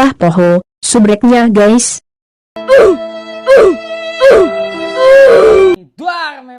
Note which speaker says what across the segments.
Speaker 1: inilah poho subreknya guys.
Speaker 2: Duar me.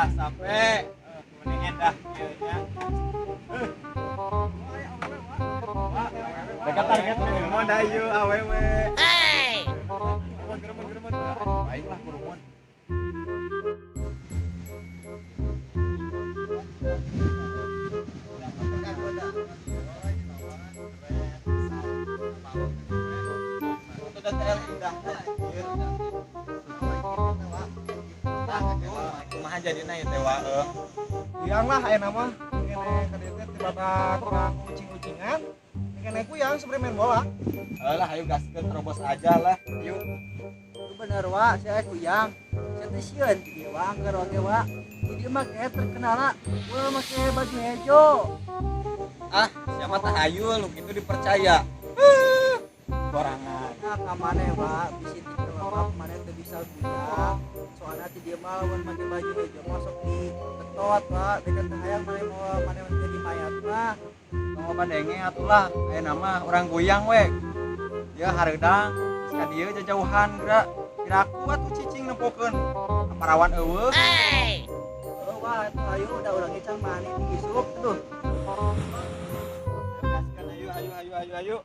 Speaker 3: Sampai mendingan dah ya. Dekat target mau dayu awewe. Hey. Geremon. Baiklah kurungan. Kumaha jadina ieu teh wae. Kuyang lah aya nama. Kene kadeu teh tibata kurang ucing-ucingan. Kene kuyang sebenarnya main bola. Alah hayu gaskeun terobos aja lah. Yuk.
Speaker 4: Itu bener wa, saya kuyang. Saya teh sieun di dieu wa angker oge wa. Di dieu mah kayak terkenal ulah make baju hejo.
Speaker 3: Ah, siapa tah hayu lu kitu dipercaya. Borangan.
Speaker 4: Nah, ka mane wa bisi dikelap mane teu bisa kuyang. Soalnya di dieu mah lamun make baju hejo masuk di ketot wa, deket teh hayang mane menjadi mayat mah.
Speaker 3: Mau pandenge atulah, aya nama orang goyang we. Dia hareudang, geus ka dieu jajauhan geura. Kira kuat tuh cicing nempokeun. Aparawan eueuh.
Speaker 4: Heuh wa, atuh hayu udah urang ge can mani diisup tuh.
Speaker 3: Gaskeun ayo.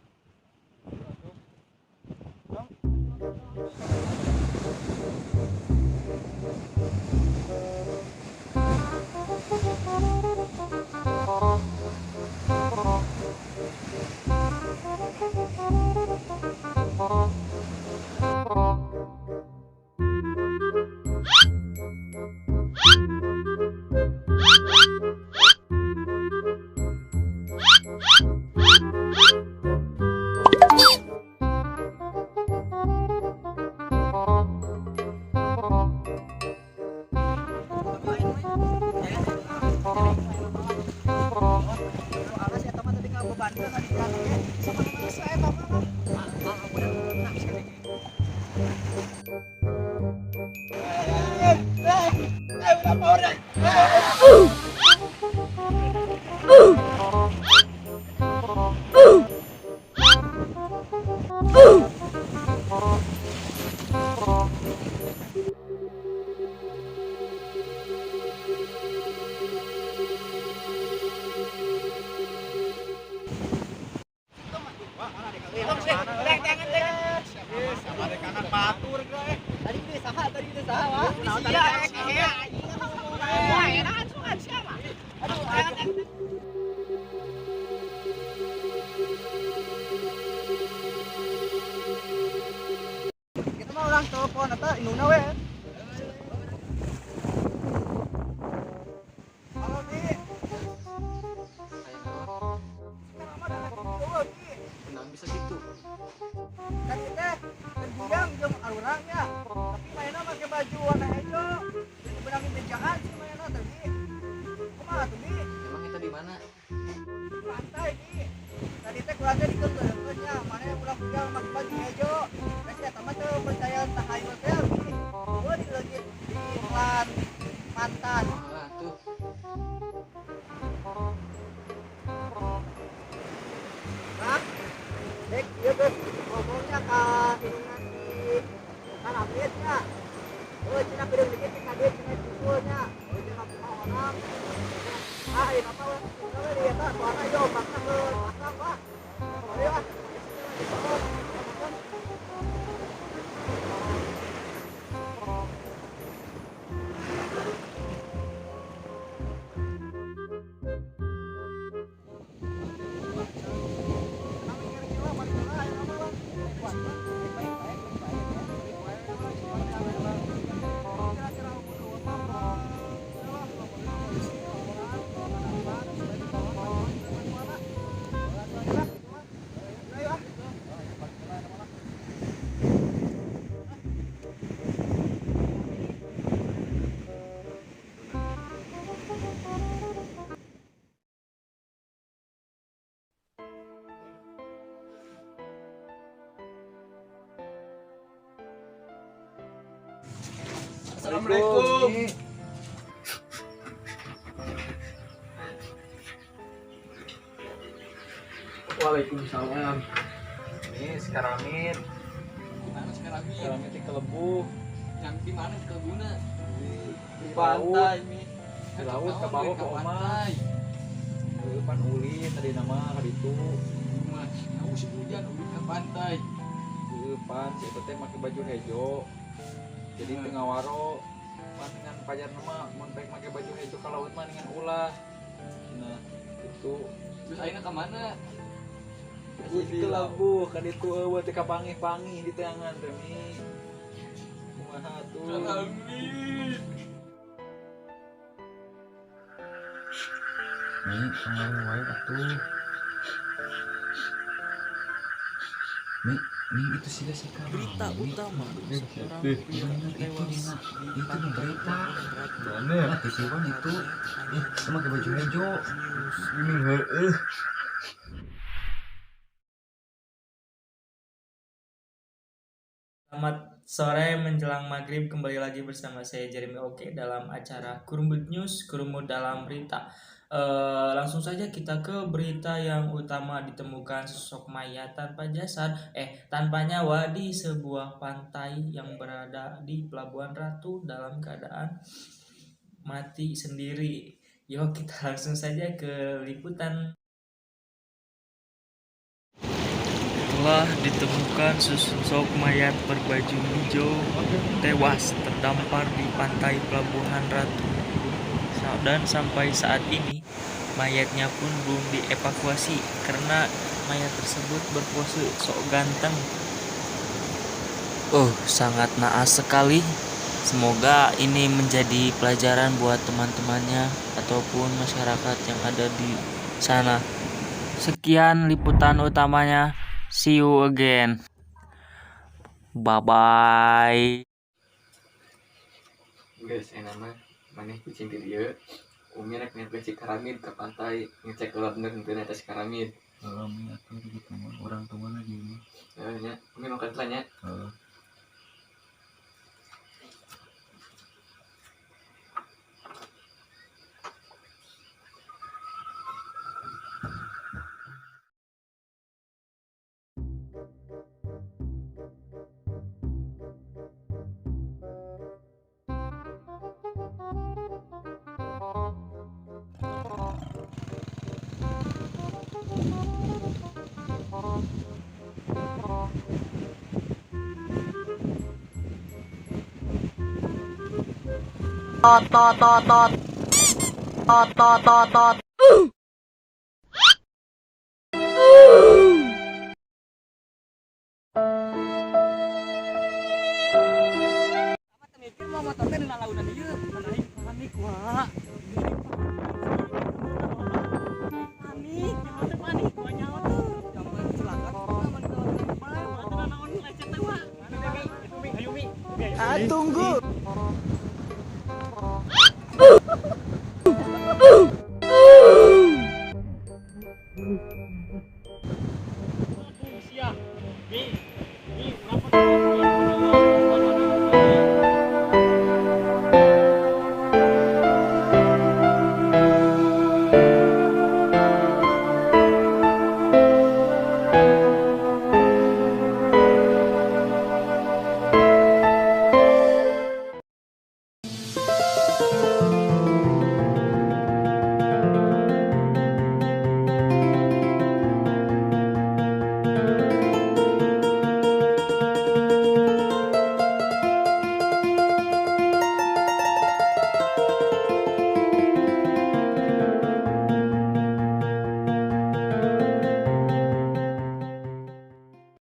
Speaker 4: orang telepon eta indungna we. Halo Di. Kenapa ada gitu Di?
Speaker 2: Kenapa bisa gitu?
Speaker 4: Tadi teh terdiam jeung arurangnya. Tapi mainnya pakai baju warna hijau. Benangin bejaan sih mainnya tadi. Kumaha tuh Di?
Speaker 2: Emang kita di mana?
Speaker 4: Pantai Di. Tadi teh kurang teh dikeun-keunnya, mana yang pulang pulang pakai baju hijau. Terus eta mah teu percaya tahayu teh Di. Gua di lagi di iklan mantan.
Speaker 2: Malah tuh.
Speaker 4: Hah? Dek, ieu geus ngomongnya ka indungan si Karabitnya. Oh, cina pireung dikit ka dia cina cukulnya. Oh, cina kumaha orang. Ah, ieu apa we? Kalau dia eta suara yo bakna ke pasang, Pak. Ayo ah.
Speaker 3: Assalamualaikum.
Speaker 2: Waalaikumsalam.
Speaker 3: Ini Skaramid.
Speaker 2: Mana sekarang ini?
Speaker 3: Skaramid di Kelebu.
Speaker 2: Yang di mana di Kelbuna?
Speaker 3: Di
Speaker 2: Pantai nih.
Speaker 3: Di laut ke bawah ke omah. Di depan uli tadi nama kaditu.
Speaker 2: Mas, aku si hujan udah ke pantai.
Speaker 3: Di depan si eta teh make baju hejo. Jadi tengah waro dengan pajar nama mun baik make baju hejo ka laut mah dengan ulah. Nah, itu
Speaker 2: Terus akhirnya ke mana?
Speaker 3: di Kelebu kaditu eueuh teh kapangih-pangih di tangan teh mi. Kumaha tuh?
Speaker 2: Amin.
Speaker 5: Nih, pengaruh wae atuh. Nih itu sih si kamu.
Speaker 6: Berita utama seorang pria tewas di
Speaker 5: Itu berita.
Speaker 3: Mana?
Speaker 5: Kesiwan itu. Sama ke baju hijau.
Speaker 3: Ini heueuh.
Speaker 6: Selamat sore menjelang maghrib, kembali lagi bersama saya Jeremy Oke dalam acara Kurmut News, Kurmut dalam Berita. Langsung saja kita ke berita yang utama. Ditemukan sosok mayat tanpa jasad, tanpa nyawa di sebuah pantai yang berada di Pelabuhan Ratu dalam keadaan mati sendiri. Yuk kita langsung saja ke liputan. Telah ditemukan sosok mayat berbaju hijau tewas terdampar di pantai Pelabuhan Ratu. Dan sampai saat ini mayatnya pun belum dievakuasi karena mayat tersebut berpose sok ganteng. Sangat naas sekali. Semoga ini menjadi pelajaran buat teman-temannya ataupun masyarakat yang ada di sana. Sekian liputan utamanya. See you again. Bye-bye.
Speaker 2: Guys, nama mana kucing di dia. Umi nak nyampe Cikaramid ke pantai ngecek ulah bener bener atas Cikaramid.
Speaker 5: Kami atau gitu orang tua lagi ini.
Speaker 2: Ya, Umi makan telanya.
Speaker 4: Tot tot tot tot tot tot tot tot